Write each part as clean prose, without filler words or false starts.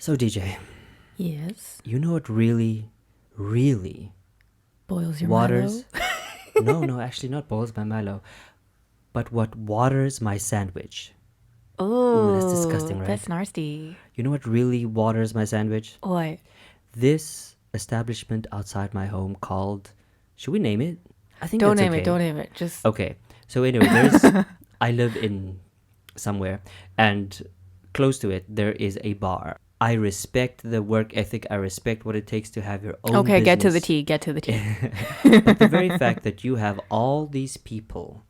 So, DJ, Yes. you know what really, really Boils your waters? Milo. No, actually not boils my Milo, but what waters my sandwich. Ooh, that's disgusting, Oh, right? that's nasty. You know what really waters my sandwich? What? This establishment outside my home called. Should we name it? I think Don't that's name okay. it. Don't name it. Just Okay. So anyway, I live in somewhere, and close to it there is a bar. I respect the work ethic. I respect what it takes to have your own okay. Get to the business. tea. Get to the tea. But the very fact that you have all these people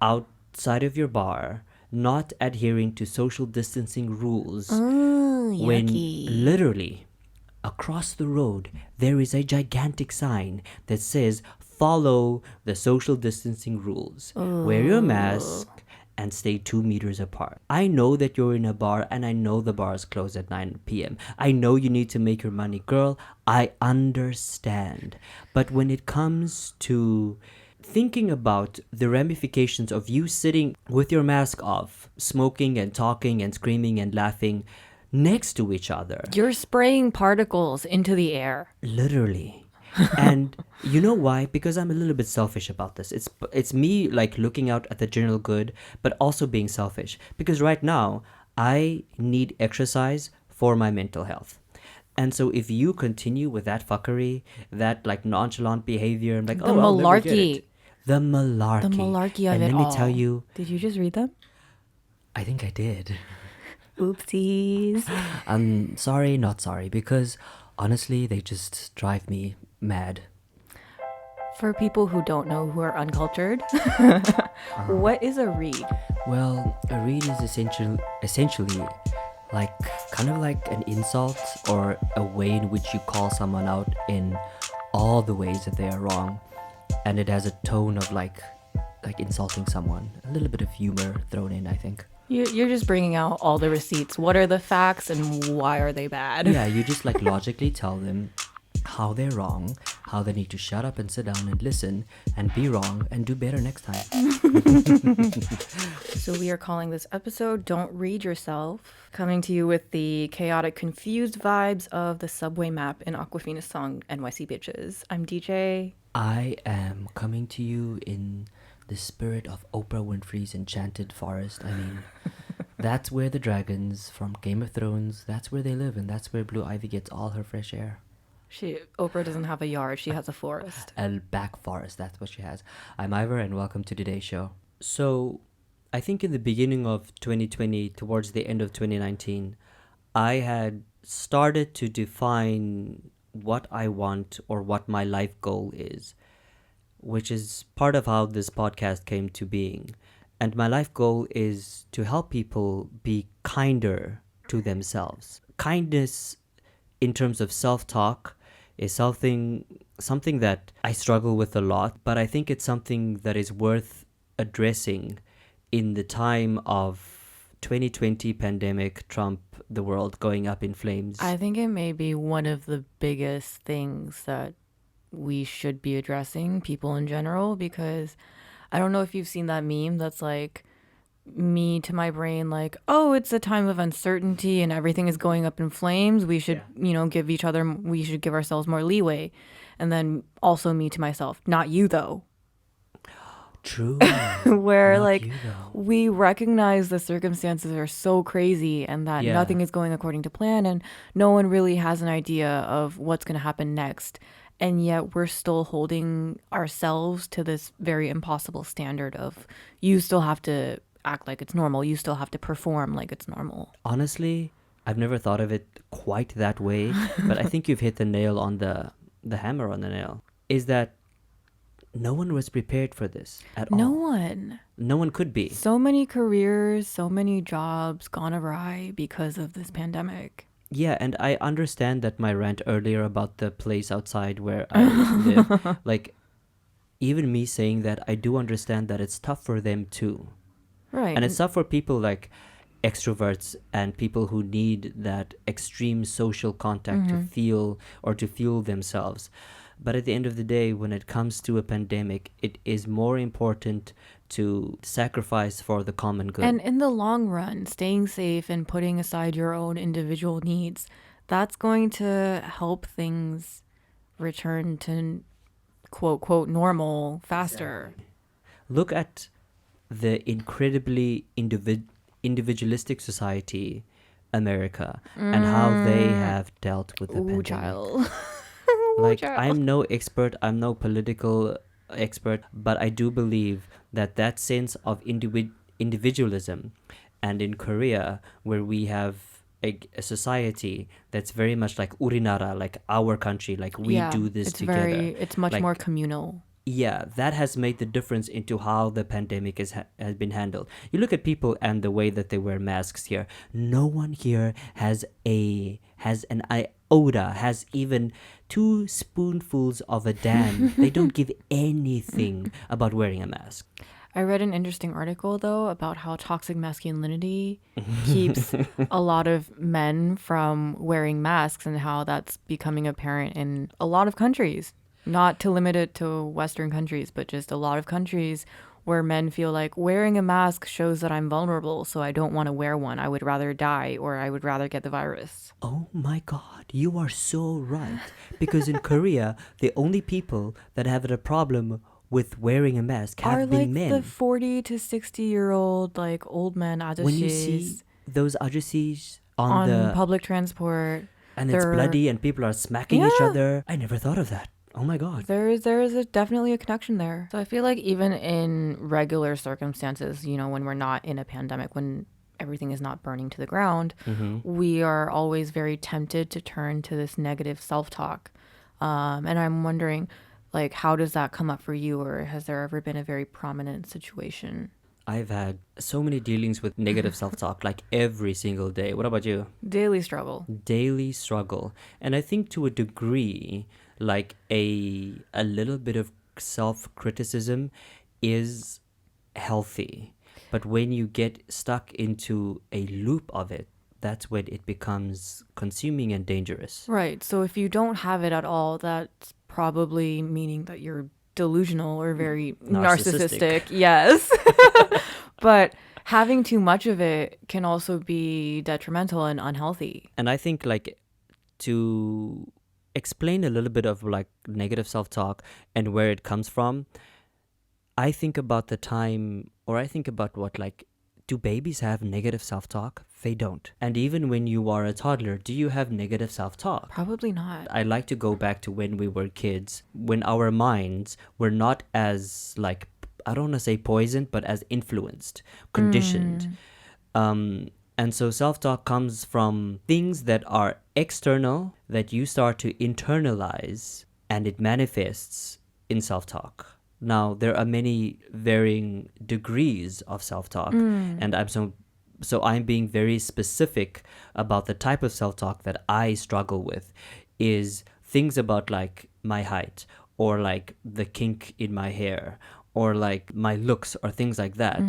outside of your bar not adhering to social distancing rules, when yucky. literally across the road there is a gigantic sign that says follow the social distancing rules, wear your mask and stay 2 meters apart. I know that you're in a bar and I know the bars close at 9 p.m. I know you need to make your money, girl. I understand. But when it comes to thinking about the ramifications of you sitting with your mask off, smoking and talking and screaming and laughing next to each other, You're spraying particles into the air. literally. And you know why? Because I'm a little bit selfish about this. It's me like looking out at the general good, but also being selfish. Because right now I need exercise for my mental health. And so if you continue with that fuckery, that like nonchalant behavior, I'm like, The oh, I'll never get malarkey. it. The malarkey. The malarkey of and it let all. me tell you, Did you just read them? I think I did. Oopsies. I'm sorry, not sorry, because honestly, they just drive me mad. For people who don't know, who are uncultured, what is a read? Well, a read is essentially like kind of like an insult or a way in which you call someone out in all the ways that they are wrong, and it has a tone of like insulting someone. A little bit of humor thrown in, I think. You're just bringing out all the receipts. What are the facts and why are they bad? Yeah, you just like logically tell them how they're wrong, how they need to shut up and sit down and listen and be wrong and do better next time. So we are calling this episode Don't Read Yourself, coming to you with the chaotic, confused vibes of the subway map in Aquafina's song NYC Bitches. I'm DJ. I am coming to you in the spirit of Oprah Winfrey's Enchanted Forest. I mean, that's where the dragons from Game of Thrones, that's where they live, and that's where Blue Ivy gets all her fresh air. Oprah doesn't have a yard, she has a forest. A back forest, that's what she has. I'm Ivor and welcome to today's show. So, I think in the beginning of 2020, towards the end of 2019, I had started to define what I want or what my life goal is, which is part of how this podcast came to being. And my life goal is to help people be kinder to themselves. Kindness in terms of self-talk is something that I struggle with a lot, but I think it's something that is worth addressing in the time of 2020 pandemic, Trump, the world going up in flames. I think it may be one of the biggest things that we should be addressing, people in general, because I don't know if you've seen that meme that's like me to my brain, like, oh, it's a time of uncertainty and everything is going up in flames. We should, we should give ourselves more leeway. And then also me to myself, not you though. True. Where Not like you, though. we recognize the circumstances are so crazy and that Yeah. nothing is going according to plan and no one really has an idea of what's going to happen next. And yet we're still holding ourselves to this very impossible standard of you still have to act like it's normal. You still have to perform like it's normal. Honestly, I've never thought of it quite that way, but I think you've hit the nail on the hammer on the nail. Is that no one was prepared for this at all. No one. No one could be. So many careers, so many jobs gone awry because of this pandemic. Yeah, and I understand that my rant earlier about the place outside where I live, like, even me saying that, I do understand that it's tough for them too. Right. And it's tough for people like extroverts and people who need that extreme social contact to feel or to fuel themselves. But at the end of the day, when it comes to a pandemic, it is more important to sacrifice for the common good. And in the long run, staying safe and putting aside your own individual needs, that's going to help things return to quote, quote, normal faster. Exactly. Look at the incredibly individualistic society, America, and how they have dealt with the Ooh, pandemic. child. Like, I'm no expert, I'm no political expert, but I do believe that that sense of individualism, and in Korea, where we have a society that's very much like urinara, like our country, like we Yeah, do this it's together. it's much more Like, communal. yeah, that has made the difference into how the pandemic has been handled. You look at people and the way that they wear masks here. No one here has an iota, has even 2 spoonfuls of a damn. They don't give anything about wearing a mask. I read an interesting article, though, about how toxic masculinity keeps a lot of men from wearing masks and how that's becoming apparent in a lot of countries. Not to limit it to Western countries, but just a lot of countries where men feel like wearing a mask shows that I'm vulnerable, so I don't want to wear one. I would rather die or I would rather get the virus. Oh my God, you are so right. Because in Korea, the only people that have a problem with wearing a mask have Are been like men. the 40 to 60-year-old, like old men, When you see ajashis those ajusis on on the public transport, and it's they're bloody and people are smacking each Yeah. other, I never thought of that. Oh my God. definitely a connection there. So I feel like even in regular circumstances, when we're not in a pandemic, when everything is not burning to the ground, we are always very tempted to turn to this negative self-talk. And I'm wondering, like, how does that come up for you, or has there ever been a very prominent situation? I've had so many dealings with negative self-talk, like every single day. What about you? Daily struggle. Daily struggle. And I think to a degree, like a little bit of self-criticism is healthy. But when you get stuck into a loop of it, that's when it becomes consuming and dangerous. Right. So if you don't have it at all, that's probably meaning that you're delusional or very narcissistic. Yes. But having too much of it can also be detrimental and unhealthy. And I think, like, to explain a little bit of like negative self-talk and where it comes from, I think about the time, or I think about what, like, do babies have negative self-talk? They don't. And even when you are a toddler, do you have negative self-talk? Probably not. I like to go back to when we were kids, when our minds were not as, like, I don't want to say poisoned, but as influenced, conditioned. And so self-talk comes from things that are external that you start to internalize, and it manifests in self-talk. Now, there are many varying degrees of self-talk, and I'm being very specific about the type of self-talk that I struggle with is things about, like, my height, or like the kink in my hair, or like my looks, or things like that,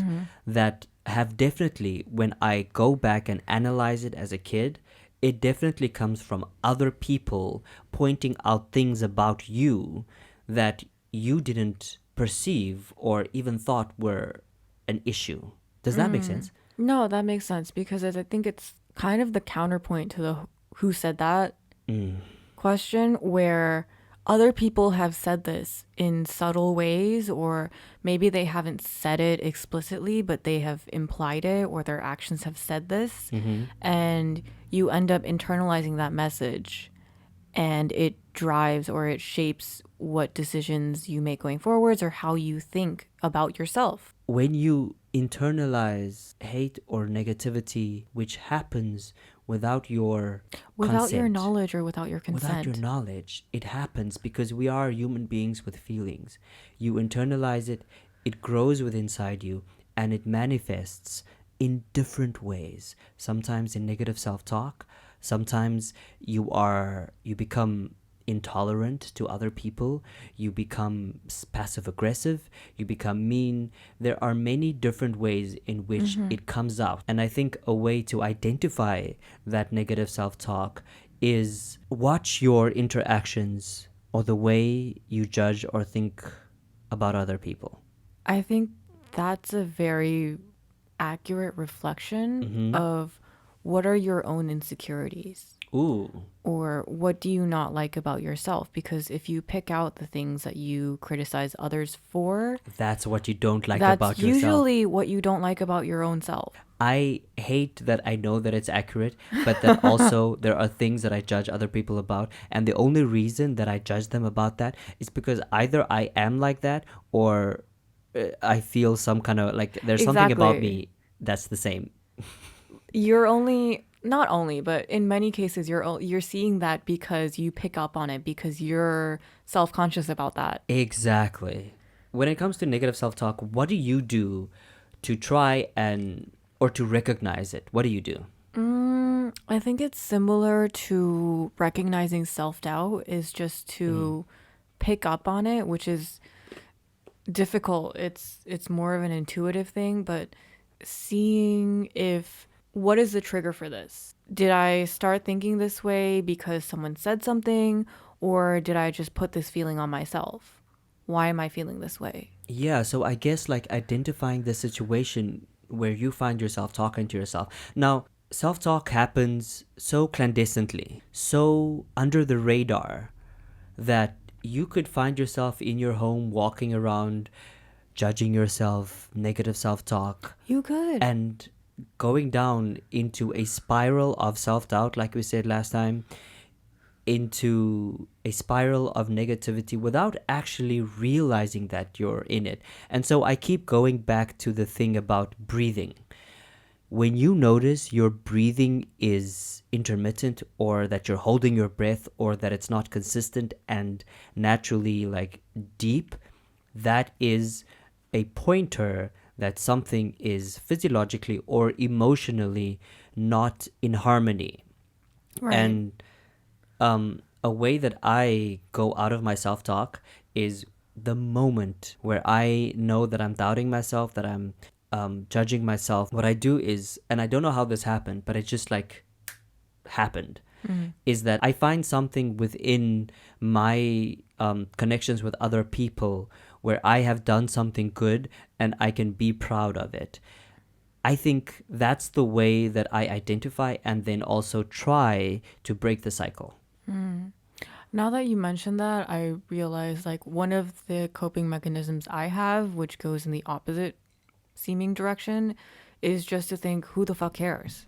that have definitely, when I go back and analyze it as a kid, it definitely comes from other people pointing out things about you that you didn't perceive or even thought were an issue. Does that make sense? No, that makes sense because I think it's kind of the counterpoint to the who said that question, where other people have said this in subtle ways, or maybe they haven't said it explicitly, but they have implied it, or their actions have said this. And you end up internalizing that message, and it drives or it shapes what decisions you make going forwards or how you think about yourself. When you internalize hate or negativity, which happens without your Without your consent, knowledge or without your consent. without your knowledge, it happens because we are human beings with feelings. You internalize it, it grows within inside you, and it manifests in different ways. Sometimes in negative self-talk, sometimes you become intolerant to other people, you become passive aggressive, you become mean. There are many different ways in which it comes out. And I think a way to identify that negative self-talk is watch your interactions or the way you judge or think about other people. I think That's a very accurate reflection Mm-hmm. of what are your own insecurities, Ooh, or what do you not like about yourself? Because if you pick out the things that you criticize others for, that's what you don't like that's about yourself. usually what you don't like about your own self. I hate that I know that it's accurate, but that also there are things that I judge other people about. And the only reason that I judge them about that is because either I am like that or I feel some kind of like there's something about Exactly. me that's the same. You're only not only, but in many cases you're seeing that because you pick up on it because you're self-conscious about that. Exactly. When it comes to negative self talk, what do you do to try and or to recognize it? What do you do? I think it's similar to recognizing self-doubt is just Mm. to pick up on it, which is difficult. It's more of an intuitive thing, but seeing if what is the trigger for this? Did I start thinking this way because someone said something, or did I just put this feeling on myself? Why am I feeling this way? Yeah, so I guess like identifying the situation where you find yourself talking to yourself. Now, self talk happens so clandestinely, so under the radar, that you could find yourself in your home walking around judging yourself, negative self talk, You could. and going down into a spiral of self doubt, like we said last time, into a spiral of negativity without actually realizing that you're in it. And so I keep going back to the thing about breathing. When you notice your breathing is intermittent, or that you're holding your breath, or that it's not consistent and naturally like deep, that is a pointer that something is physiologically or emotionally not in harmony. Right. And a way that I go out of my self talk is the moment where I know that I'm doubting myself, that I'm judging myself. What I do is, and I don't know how this happened, but it just like happened, is that I find something within my connections with other people where I have done something good and I can be proud of it. I think that's the way that I identify and then also try to break the cycle. Now that you mentioned that, I realize like one of the coping mechanisms I have, which goes in the opposite seeming direction, is just to think, who the fuck cares?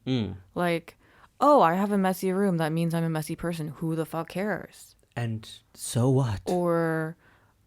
Mm. Like, oh, I have a messy room. That means I'm a messy person. Who the fuck cares? And so what? Or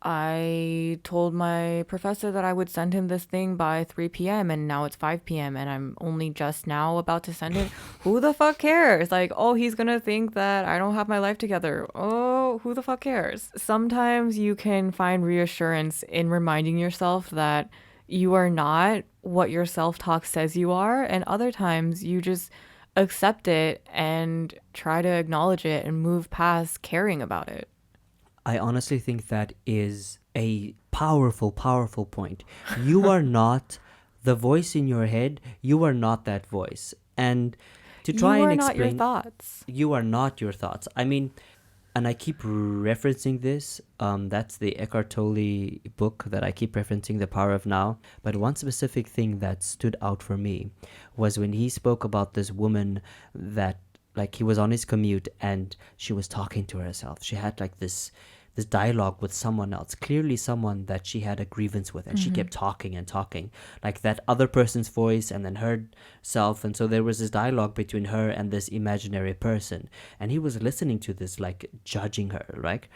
I told my professor that I would send him this thing by 3 p.m. and now it's 5 p.m. and I'm only just now about to send it. Who the fuck cares? Like, oh, he's gonna think that I don't have my life together. Oh, who the fuck cares? Sometimes you can find reassurance in reminding yourself that you are not what your self talk says you are, and other times you just accept it and try to acknowledge it and move past caring about it. I honestly think that is a powerful, powerful point. You are not the voice in your head, you are not that voice. And to try You and are not your explain, thoughts. you are not your thoughts. I mean, and I keep referencing this. That's the Eckhart Tolle book that I keep referencing, The Power of Now. But one specific thing that stood out for me was when he spoke about this woman that, like, he was on his commute and she was talking to herself. She had like this dialogue with someone else, clearly someone that she had a grievance with, and she kept talking and talking, like that other person's voice and then herself. And so there was this dialogue between her and this imaginary person, and he was listening to this, like judging her, right,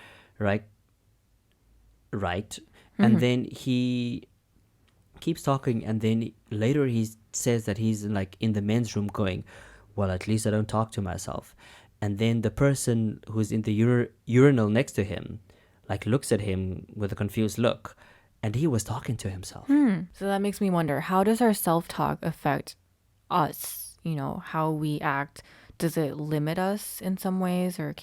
right. And then he keeps talking, and then later he says that he's like in the men's room going, well, at least I don't talk to myself. And then the person who's in the urinal next to him like looks at him with a confused look, and he was talking to himself. So that makes me wonder, how does our self-talk affect us? You know, how we act. Does it limit us in some ways, or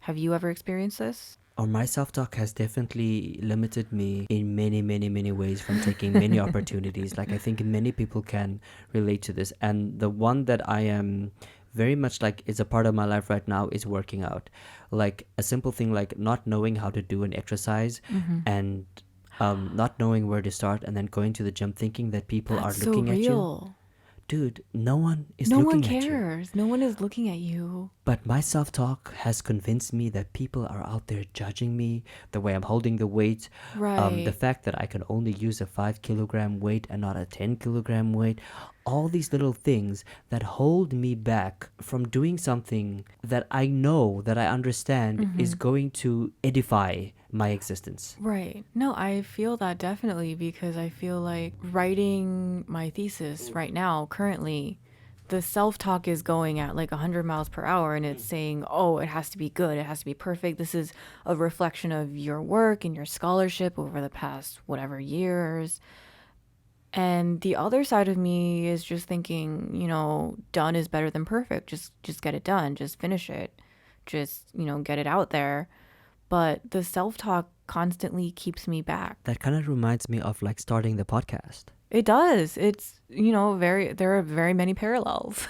have you ever experienced this? Or my self-talk has definitely limited me in many, many, many ways from taking many opportunities. Like I think many people can relate to this, and the one that I am very much like is a part of my life right now is working out. Like a simple thing like not knowing how to do an exercise, and not knowing where to start, and then going to the gym thinking that people are That's so looking at you. real. Dude, no one is No one looking at you. cares. No one is looking at you. But my self-talk has convinced me that people are out there judging me, the way I'm holding the weight, Right. the fact that I can only use a 5 kilogram weight and not a 10 kilogram weight, all these little things that hold me back from doing something that I know, that I understand is going to edify my existence. Right. No, I feel that definitely because I feel like writing my thesis right now, currently, the self talk is going at like 100 miles per hour and it's saying, oh, it has to be good. It has to be perfect. This is a reflection of your work and your scholarship over the past whatever years. And the other side of me is just thinking, done is better than perfect. Just get it done. Just finish it. Just, get it out there. But the self-talk constantly keeps me back. That kind of reminds me of like starting the podcast. It does. It's, there are very many parallels.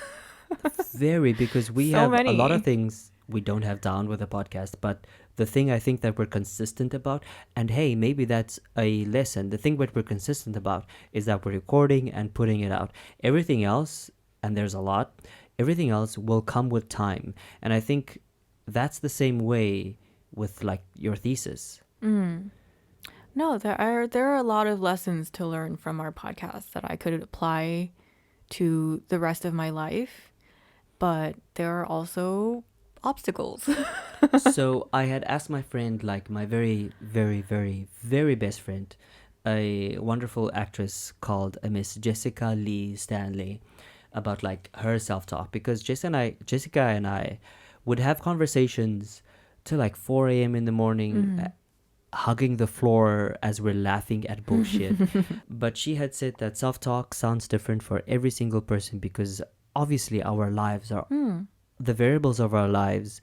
Very, because we So have a lot of many. things we don't have down with the podcast, but the thing I think that we're consistent about, and hey, maybe that's a lesson. The thing that we're consistent about is that we're recording and putting it out. Everything else, and there's a lot, everything else will come with time. And I think that's the same way with like your thesis. No, there are a lot of lessons to learn from our podcast that I could apply to the rest of my life, but there are also obstacles. So I had asked my friend, like my very, very, very, very best friend, a wonderful actress called Miss Jessica Lee Stanley, about like her self-talk, because Jessica and I would have conversations till like 4 a.m. in the morning, hugging the floor as we're laughing at bullshit. But she had said that self-talk sounds different for every single person because obviously our lives are, the variables of our lives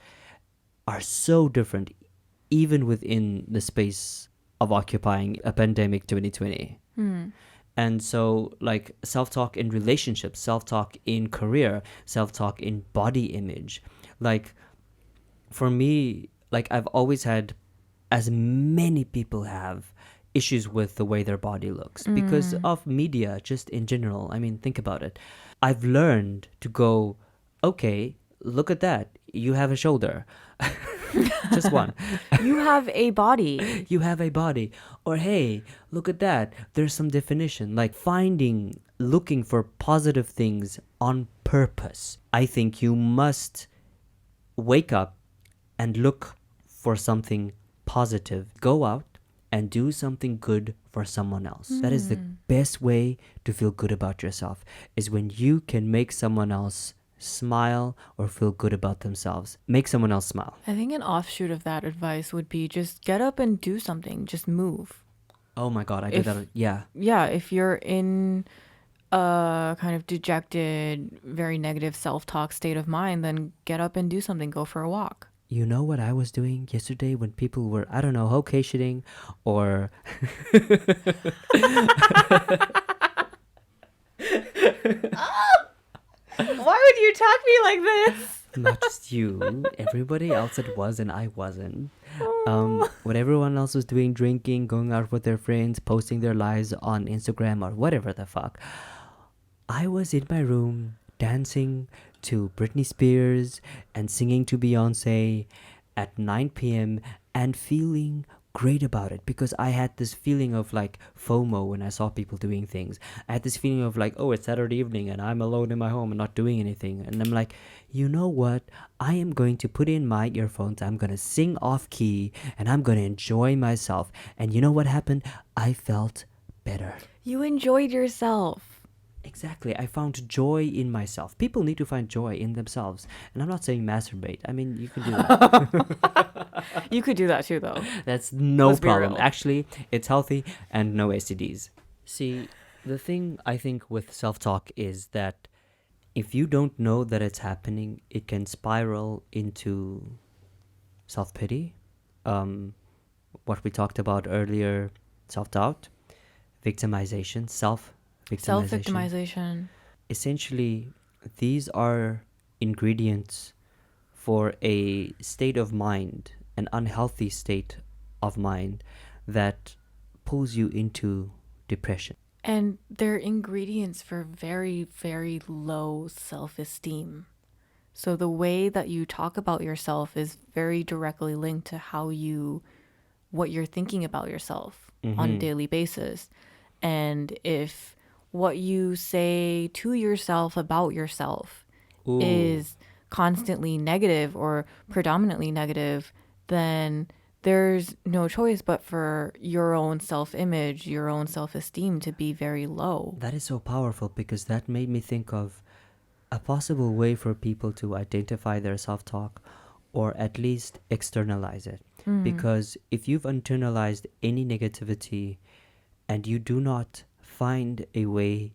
are so different, even within the space of occupying a pandemic 2020. And so, like, self-talk in relationships, self-talk in career, self-talk in body image. Like, for me, like, I've always had, as many people have, issues with the way their body looks because of media, just in general. I mean, think about it. I've learned to go, okay, look at that. You have a shoulder. Just one. You have a body. You have a body. Or hey, look at that. There's some definition. Like looking for positive things on purpose. I think you must wake up and look for something positive. Go out and do something good for someone else. That is the best way to feel good about yourself, is when you can make someone else smile or feel good about themselves. Make someone else smile. I think an offshoot of that advice would be just get up and do something. Just move. Oh my God, I do that. Yeah. Yeah, if you're in a kind of dejected, very negative self-talk state of mind, then get up and do something. Go for a walk. You know what I was doing yesterday when people were, I don't know, vocationing or... Why would you talk me like this? Not just you, everybody else it was and I wasn't. When everyone else was doing drinking, going out with their friends, posting their lives on Instagram or whatever the fuck, I was in my room dancing to Britney Spears and singing to Beyonce at 9 p.m. and feeling great about it, because I had this feeling of like FOMO when I saw people doing things. I had this feeling of like, oh, it's Saturday evening and I'm alone in my home and not doing anything. And I'm like, you know what? I am going to put in my earphones. I'm going to sing off key and I'm going to enjoy myself. And you know what happened? I felt better. You enjoyed yourself. Exactly. I found joy in myself. People need to find joy in themselves. And I'm not saying masturbate. I mean, you can do that. You could do that too, though. That's no Let's be problem. real. Actually, it's healthy and no STDs. See, the thing I think with self-talk is that if you don't know that it's happening, it can spiral into self-pity, what we talked about earlier, self-doubt, victimization, self-victimization. Self-victimization. Essentially, these are ingredients for a state of mind, an unhealthy state of mind that pulls you into depression. And they're ingredients for very, very low self-esteem. So the way that you talk about yourself is very directly linked to what you're thinking about yourself on a daily basis. And if what you say to yourself about yourself Ooh, is constantly negative or predominantly negative, then there's no choice but for your own self-image, your own self-esteem to be very low. that is so powerful, because that made me think of a possible way for people to identify their self-talk, or at least externalize it. Because if you've internalized any negativity and you do not find a way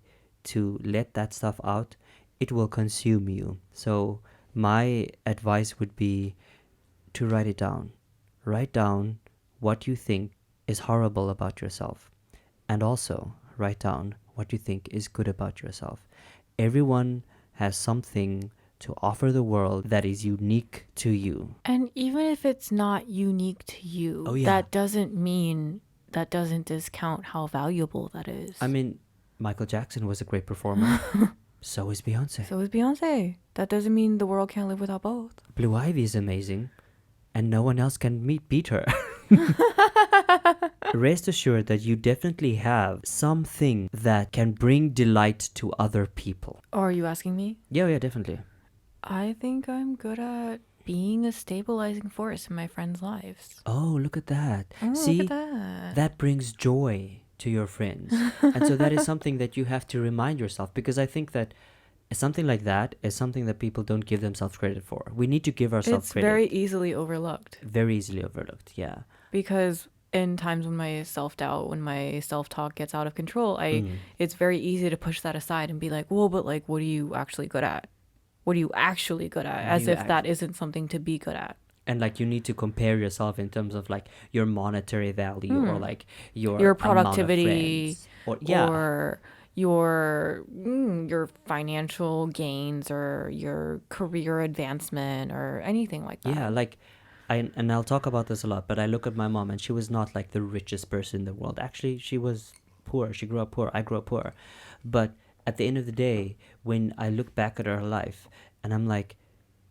to let that stuff out, it will consume you. So my advice would be to write it down. Write down what you think is horrible about yourself, and also write down what you think is good about yourself. Everyone has something to offer the world that is unique to you. And even if it's not unique to you, Oh, yeah. that doesn't discount how valuable that is. I mean, Michael Jackson was a great performer. So is Beyonce. So is Beyonce. That doesn't mean the world can't live without both. Blue Ivy is amazing, and no one else can beat her. Rest assured that you definitely have something that can bring delight to other people. Or are you asking me? Yeah, definitely. I think I'm good at being a stabilizing force in my friends' lives. Oh, look at that. Oh, See, look at that. that brings joy to your friends. And so that is something that you have to remind yourself, because I think that something like that is something that people don't give themselves credit for. We need to give ourselves It's credit. very easily overlooked. Very easily overlooked, yeah. Because in times when my self-doubt, when my self-talk gets out of control, it's very easy to push that aside and be like, well, but like, what are you actually good at? What are you actually good at? As if that isn't something to be good at. And like, you need to compare yourself in terms of like your monetary value, or like Your productivity, amount of friends, or your financial gains, or your career advancement, or anything like that. Yeah, like and I'll talk about this a lot, but I look at my mom, and she was not like the richest person in the world. Actually, she was poor. She grew up poor. I grew up poor. But at the end of the day, when I look back at her life, and I'm like,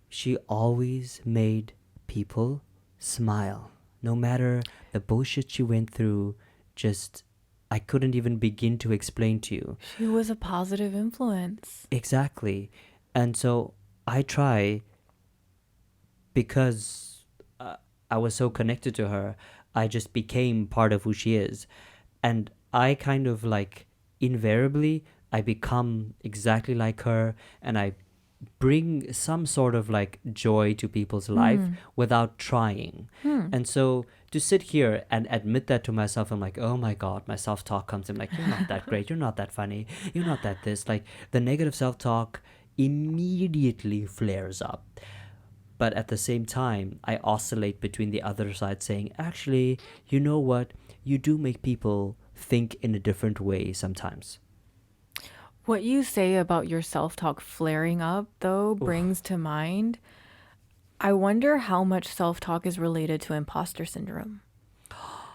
she always made people smile. No matter the bullshit she went through, just, I couldn't even begin to explain to you. She was a positive influence. Exactly. And so I try, because I was so connected to her, I just became part of who she is. And I kind of like, invariably, I become exactly like her, and I bring some sort of like joy to people's life without trying. And so to sit here and admit that to myself, I'm like, oh my God, my self-talk comes in like, you're not that great, you're not that funny, you're not that this. Like, the negative self-talk immediately flares up. But at the same time, I oscillate between the other side, saying, actually, you know what? You do make people think in a different way sometimes. What you say about your self-talk flaring up, though, brings to mind, I wonder how much self-talk is related to imposter syndrome.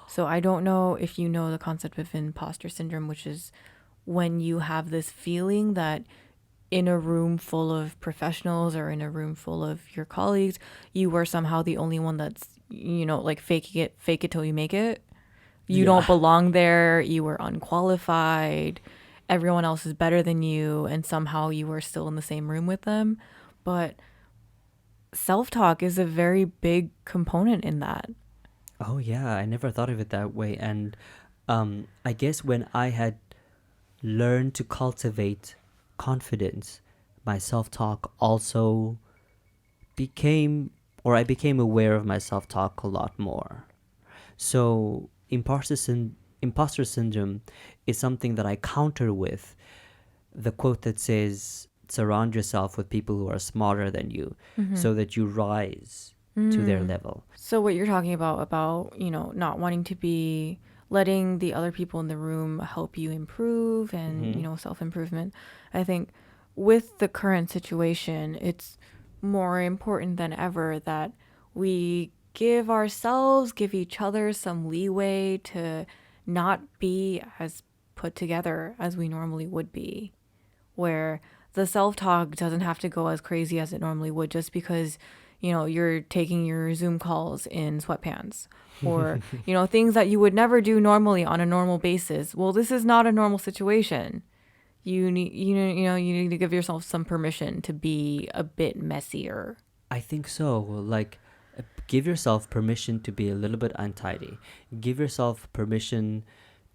So I don't know if you know the concept of imposter syndrome, which is when you have this feeling that in a room full of professionals, or in a room full of your colleagues, you are somehow the only one that's, like fake it till you make it. You don't belong there. You were unqualified. Everyone else is better than you, and somehow you are still in the same room with them. But self-talk is a very big component in that. Oh yeah, I never thought of it that way. And I guess when I had learned to cultivate confidence, my self-talk also I became aware of my self-talk a lot more. So imposter syndrome is something that I counter with the quote that says, surround yourself with people who are smarter than you, so that you rise to their level. So what you're talking about, not wanting to be, letting the other people in the room help you improve, and, self-improvement. I think with the current situation, it's more important than ever that we give each other some leeway to not be as put together as we normally would be, where the self-talk doesn't have to go as crazy as it normally would just because, you're taking your Zoom calls in sweatpants or, things that you would never do normally on a normal basis. Well, this is not a normal situation. You need to give yourself some permission to be a bit messier. I think so. Like, give yourself permission to be a little bit untidy. Give yourself permission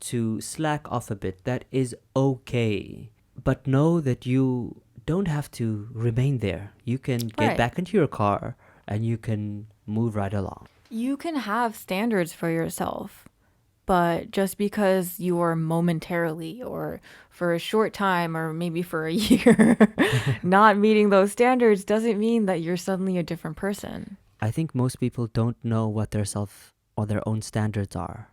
to slack off a bit. That is okay. But know that you don't have to remain there. You can get Right. back into your car and you can move right along. You can have standards for yourself, but just because you are momentarily or for a short time or maybe for a year not meeting those standards doesn't mean that you're suddenly a different person. I think most people don't know what their self or their own standards are.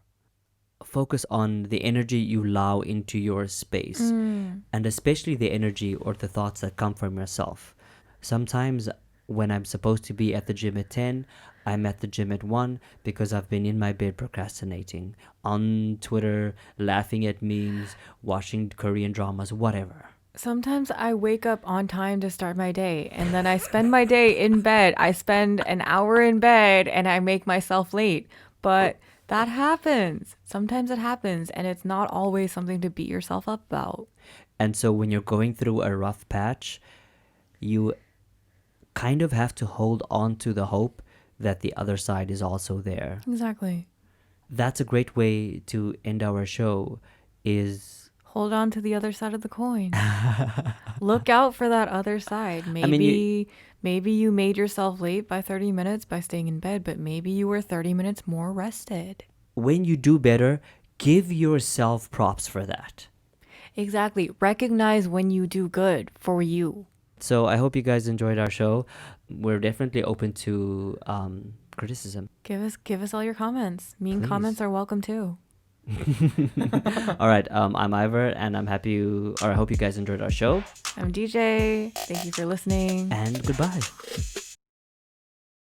Focus on the energy you allow into your space, and especially the energy or the thoughts that come from yourself. Sometimes when I'm supposed to be at the gym at 10, I'm at the gym at 1 because I've been in my bed procrastinating, on Twitter, laughing at memes, watching Korean dramas, whatever. Sometimes I wake up on time to start my day and then I spend my day in bed. I spend an hour in bed and I make myself late. But that happens. Sometimes it happens and it's not always something to beat yourself up about. And so when you're going through a rough patch, you kind of have to hold on to the hope that the other side is also there. Exactly. That's a great way to end our show, is Hold on to the other side of the coin. Look out for that other side. Maybe you made yourself late by 30 minutes by staying in bed, but maybe you were 30 minutes more rested. when you do better, give yourself props for that. Exactly. Recognize when you do good for you. So I hope you guys enjoyed our show. We're definitely open to criticism. Give us all your comments. Mean Please. comments are welcome too. All right, I'm Ivor, and I hope you guys enjoyed our show. I'm DJ. Thank you for listening. And goodbye.